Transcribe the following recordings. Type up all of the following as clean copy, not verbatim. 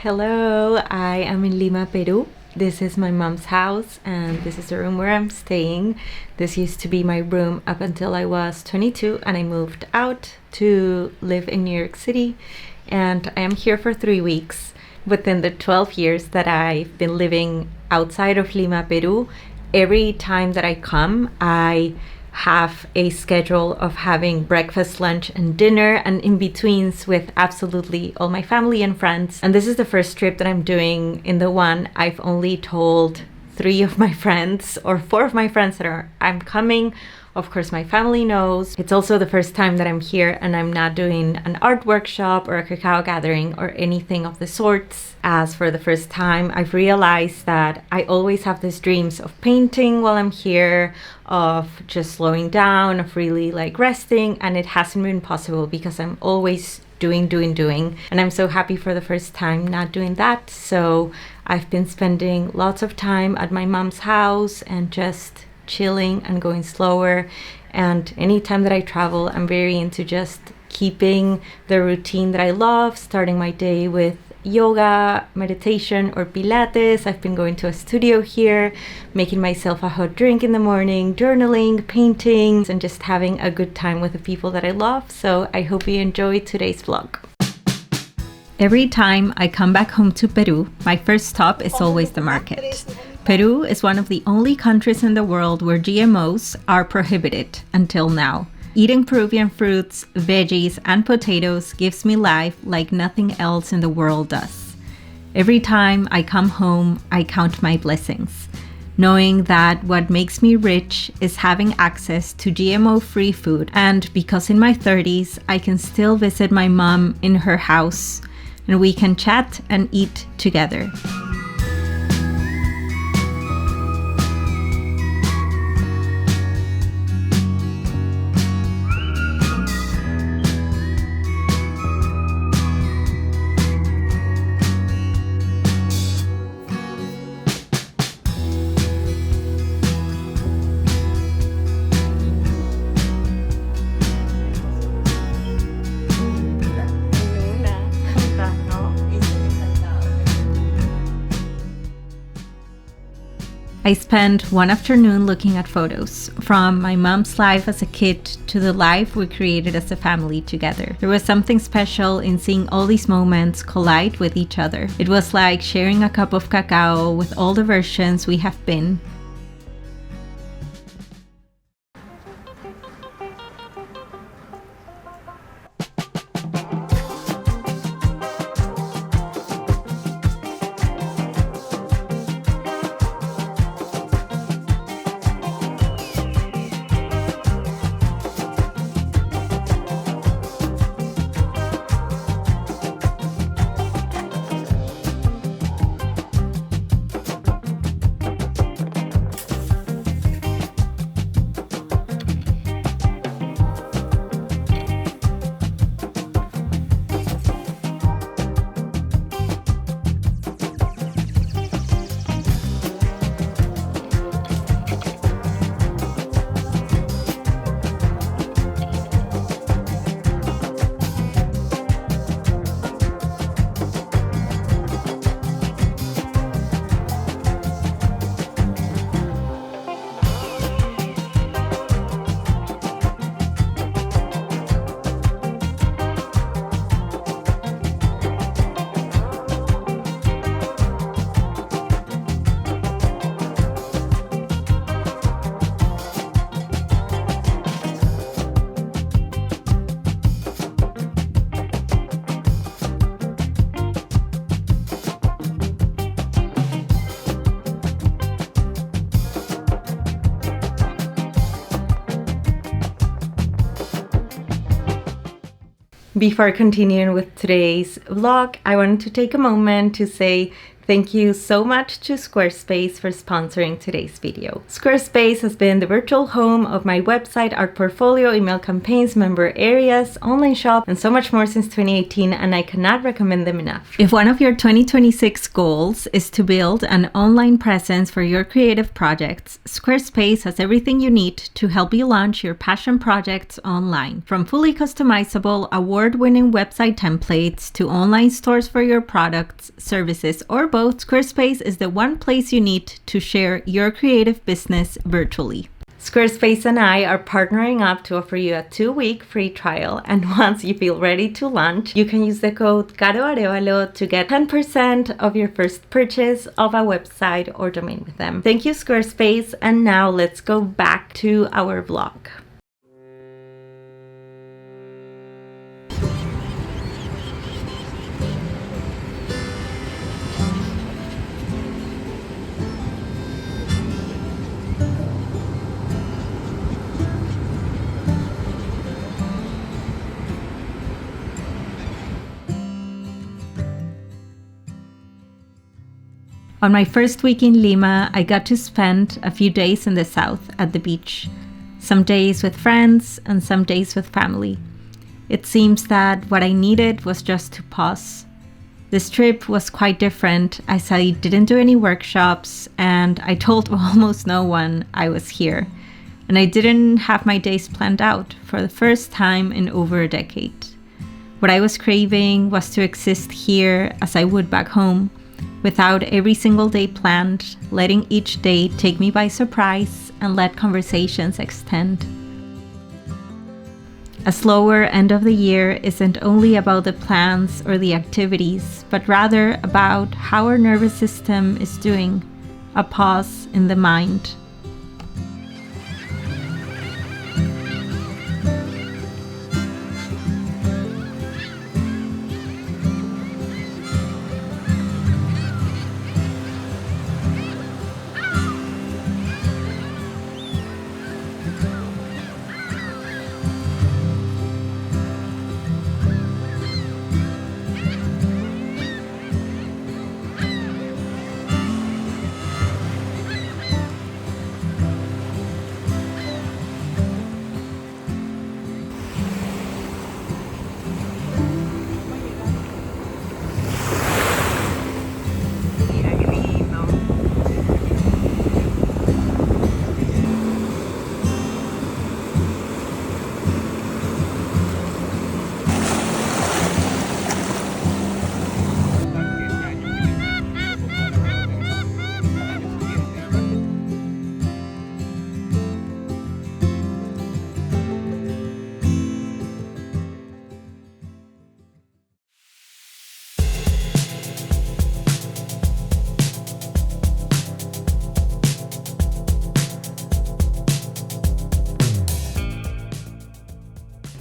Hello, I am in Lima, Peru. This is my mom's house and this is the room where I'm staying. This used to be my room up until I was 22 and I moved out to live in New York City, and I am here for 3 weeks. Within the 12 years that I've been living outside of Lima, Peru, every time that I come, I have a schedule of having breakfast, lunch, and dinner, and in betweens with absolutely all my family and friends. And this is the first trip that I'm doing in the one I've only told 3 of my friends or 4 of my friends that I'm coming. Of course, my family knows. It's also the first time that I'm here and I'm not doing an art workshop or a cacao gathering or anything of the sorts. As for the first time, I've realized that I always have these dreams of painting while I'm here, of just slowing down, of really resting, and it hasn't been possible because I'm always doing. And I'm so happy for the first time not doing that. So I've been spending lots of time at my mom's house and just chilling and going slower. And anytime that I travel, I'm very into just keeping the routine that I love, starting my day with yoga, meditation, or pilates. I've been going to a studio here, making myself a hot drink in the morning, journaling, painting, and just having a good time with the people that I love. So I hope you enjoyed today's vlog. Every time I come back home to Peru, my first stop is always the market. Peru is one of the only countries in the world where GMOs are prohibited until now. Eating Peruvian fruits, veggies, and potatoes gives me life like nothing else in the world does. Every time I come home, I count my blessings, knowing that what makes me rich is having access to GMO-free food, and because in my 30s, I can still visit my mom in her house, and we can chat and eat together. I spent one afternoon looking at photos from my mom's life as a kid to the life we created as a family together. There was something special in seeing all these moments collide with each other. It was like sharing a cup of cacao with all the versions we have been. Before continuing with today's vlog, I wanted to take a moment to say Thank you so much to Squarespace for sponsoring today's video. Squarespace has been the virtual home of my website, art portfolio, email campaigns, member areas, online shop, and so much more since 2018, and I cannot recommend them enough. If one of your 2026 goals is to build an online presence for your creative projects, Squarespace has everything you need to help you launch your passion projects online. From fully customizable, award-winning website templates to online stores for your products, services, or both, Squarespace is the one place you need to share your creative business virtually. Squarespace and I are partnering up to offer you a 2-week free trial, and once you feel ready to launch, you can use the code Caro Arevalo to get 10% of your first purchase of a website or domain with them. Thank you, Squarespace, and now let's go back to our vlog. On my first week in Lima, I got to spend a few days in the south at the beach. Some days with friends and some days with family. It seems that what I needed was just to pause. This trip was quite different as I didn't do any workshops and I told almost no one I was here. And I didn't have my days planned out for the first time in over a decade. What I was craving was to exist here as I would back home, without every single day planned, letting each day take me by surprise and let conversations extend. A slower end of the year isn't only about the plans or the activities, but rather about how our nervous system is doing, a pause in the mind.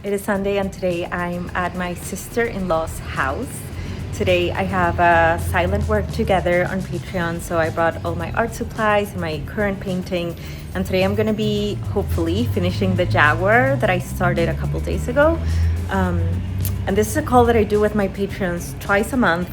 It is Sunday and today I'm at my sister-in-law's house. Today I have a silent work together on Patreon, so I brought all my art supplies and my current painting, and today I'm gonna be hopefully finishing the Jaguar that I started a couple days ago. And this is a call that I do with my patrons twice a month.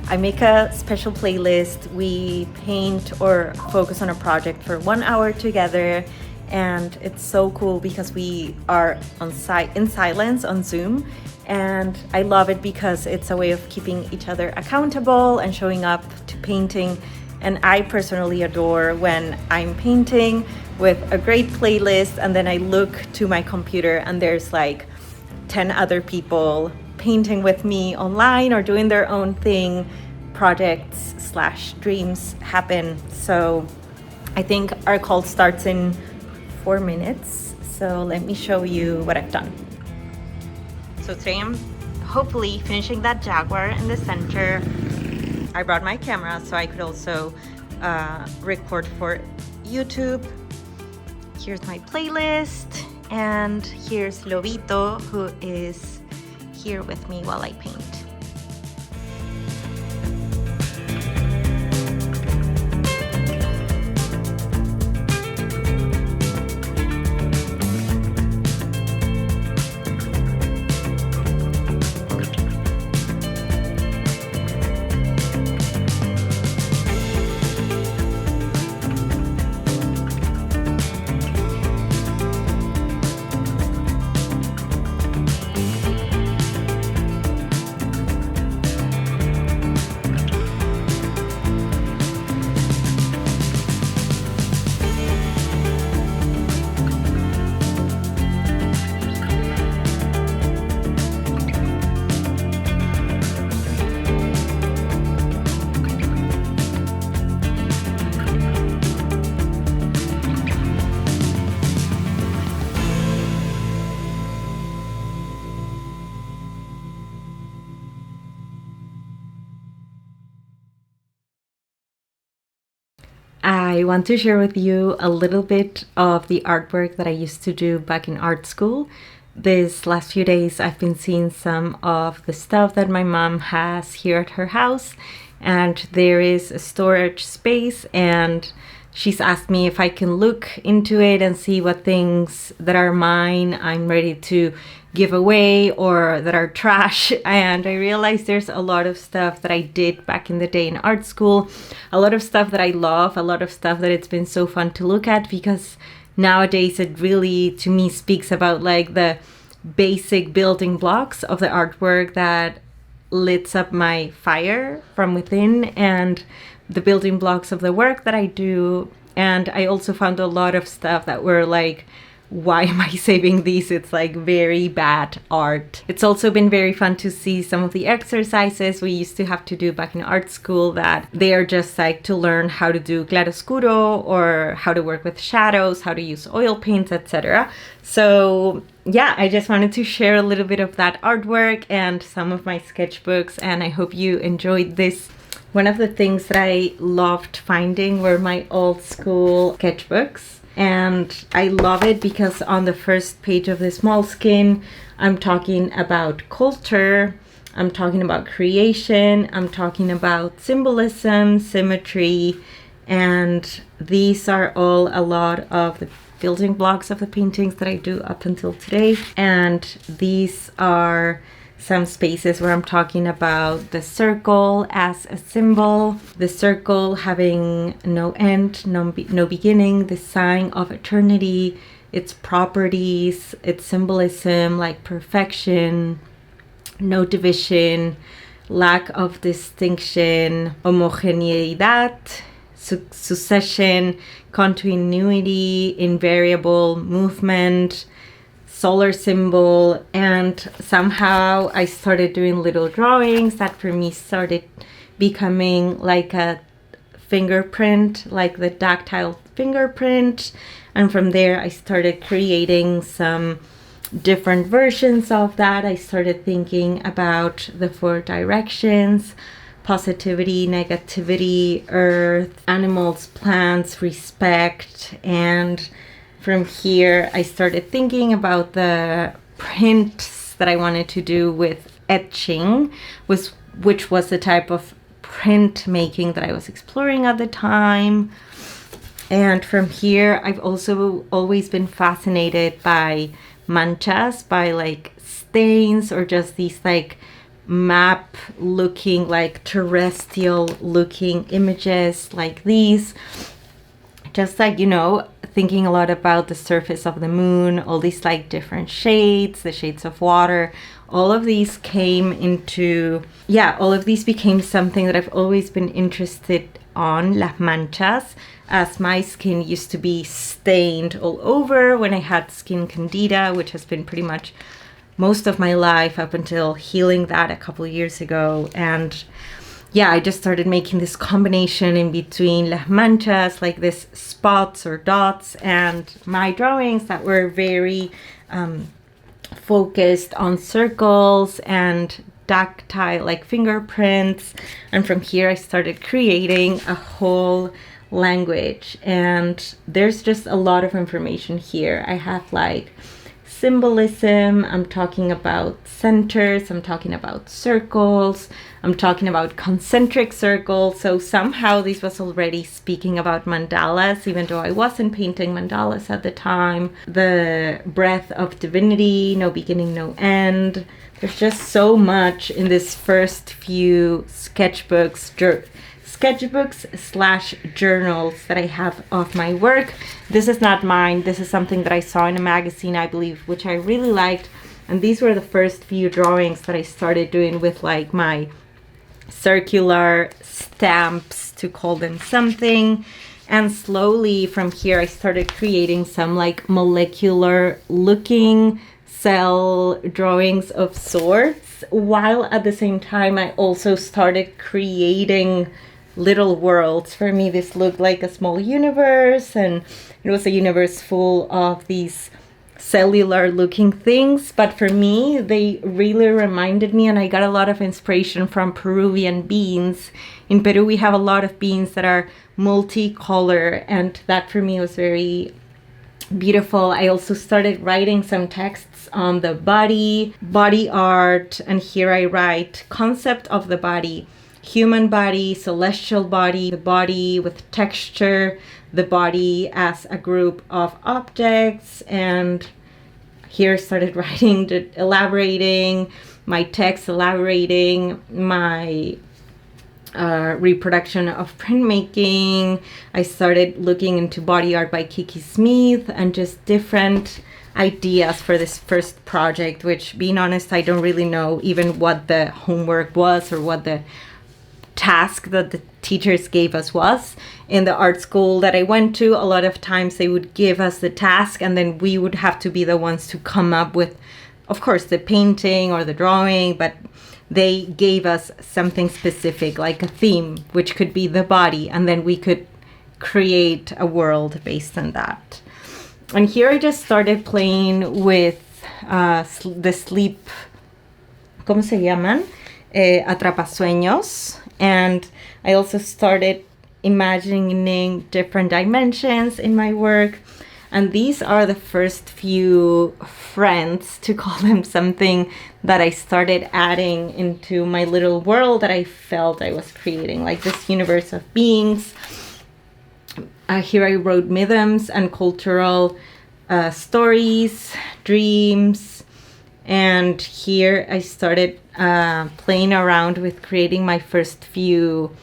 I make a special playlist, we paint or focus on a project for 1 hour together. And it's so cool because we are in silence on Zoom, and I love it because it's a way of keeping each other accountable and showing up to painting. And I personally adore when I'm painting with a great playlist and then I look to my computer and there's like 10 other people painting with me online or doing their own thing. Projects / dreams happen. So I think our call starts in 4 minutes, so let me show you what I've done. So today I'm hopefully finishing that Jaguar in the center. I brought my camera so I could also record for YouTube. Here's my playlist, and here's Lobito, who is here with me while I paint. I want to share with you a little bit of the artwork that I used to do back in art school. This last few days, I've been seeing some of the stuff that my mom has here at her house, and there is a storage space, and she's asked me if I can look into it and see what things that are mine I'm ready to give away or that are trash. And I realized there's a lot of stuff that I did back in the day in art school, a lot of stuff that I love, a lot of stuff that it's been so fun to look at, because nowadays it really to me speaks about like the basic building blocks of the artwork that lights up my fire from within and the building blocks of the work that I do. And I also found a lot of stuff that were like, why am I saving these? It's like very bad art. It's also been very fun to see some of the exercises we used to have to do back in art school, that they are just like to learn how to do claroscuro or how to work with shadows, how to use oil paints, etc. So yeah, I just wanted to share a little bit of that artwork and some of my sketchbooks, and I hope you enjoyed this. One of the things that I loved finding were my old school sketchbooks. And I love it because on the first page of this Moleskine, I'm talking about culture, I'm talking about creation, I'm talking about symbolism, symmetry, and these are all a lot of the building blocks of the paintings that I do up until today. And these are some spaces where I'm talking about the circle as a symbol, the circle having no end, no beginning, the sign of eternity, its properties, its symbolism like perfection, no division, lack of distinction, homogeneidad, succession, continuity, invariable movement, solar symbol. And somehow I started doing little drawings that for me started becoming like a fingerprint, like the tactile fingerprint. And from there I started creating some different versions of that. I started thinking about the 4 directions: positivity, negativity, earth, animals, plants, respect. And from here, I started thinking about the prints that I wanted to do with etching, which was the type of print making that I was exploring at the time. And from here, I've also always been fascinated by manchas, by like stains, or just these like map looking, like terrestrial looking images like these. Just like, you know, thinking a lot about the surface of the moon, all these like different shades, the shades of water, all of these came into, all of these became something that I've always been interested on, las manchas, as my skin used to be stained all over when I had skin candida, which has been pretty much most of my life up until healing that a couple of years ago. And I just started making this combination in between las manchas, like this spots or dots, and my drawings that were very focused on circles and tactile, like fingerprints. And from here I started creating a whole language, and there's just a lot of information here. I have like symbolism, I'm talking about centers, I'm talking about circles, I'm talking about concentric circles. So somehow this was already speaking about mandalas, even though I wasn't painting mandalas at the time. The breath of divinity, no beginning, no end. There's just so much in this first few sketchbooks / journals that I have of my work. This is not mine. This is something that I saw in a magazine, I believe, which I really liked. And these were the first few drawings that I started doing with like my circular stamps, to call them something. And slowly from here, I started creating some like molecular looking cell drawings of sorts, while at the same time, I also started creating little worlds. For me, this looked like a small universe, and it was a universe full of these cellular looking things, but for me they really reminded me, and I got a lot of inspiration from Peruvian beans. In Peru we have a lot of beans that are multicolor, and that for me was very beautiful. I also started writing some texts on the body art, and here I write concept of the body: human body, celestial body, the body with texture, the body as a group of objects. And here I started writing, elaborating my text, elaborating my reproduction of printmaking. I started looking into body art by Kiki Smith and just different ideas for this first project, which, being honest, I don't really know even what the homework was or what the task that the teachers gave us was. In the art school that I went to, a lot of times they would give us the task and then we would have to be the ones to come up with, of course, the painting or the drawing, but they gave us something specific, like a theme, which could be the body, and then we could create a world based on that. And here I just started playing with the sleep, ¿cómo se llaman? Atrapasueños. And I also started imagining different dimensions in my work. And these are the first few friends, to call them something, that I started adding into my little world that I felt I was creating, like this universe of beings. Here I wrote rhythms and cultural stories, dreams. And here I started playing around with creating my first few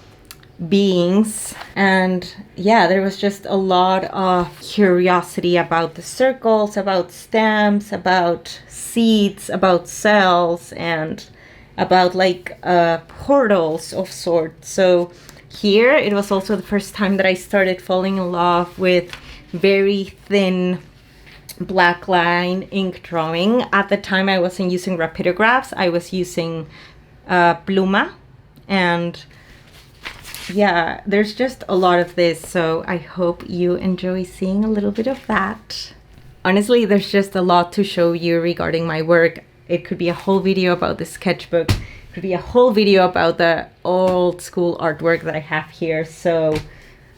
beings. And yeah, there was just a lot of curiosity about the circles, about stems, about seeds, about cells, and about like portals of sorts. So here it was also the first time that I started falling in love with very thin black line ink drawing. At the time I wasn't using rapidographs, I was using pluma. And yeah, there's just a lot of this, so I hope you enjoy seeing a little bit of that. Honestly, there's just a lot to show you regarding my work. It could be a whole video about the sketchbook, it could be a whole video about the old school artwork that I have here. So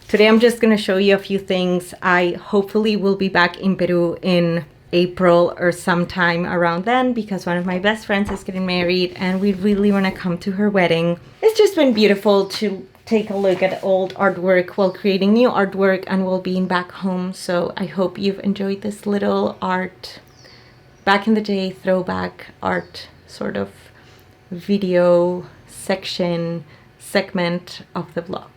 today I'm just gonna show you a few things. I hopefully will be back in Peru in April or sometime around then, because one of my best friends is getting married and we really want to come to her wedding. It's just been beautiful to take a look at old artwork while creating new artwork and while being back home. So I hope you've enjoyed this little art, back in the day throwback art sort of video segment of the vlog.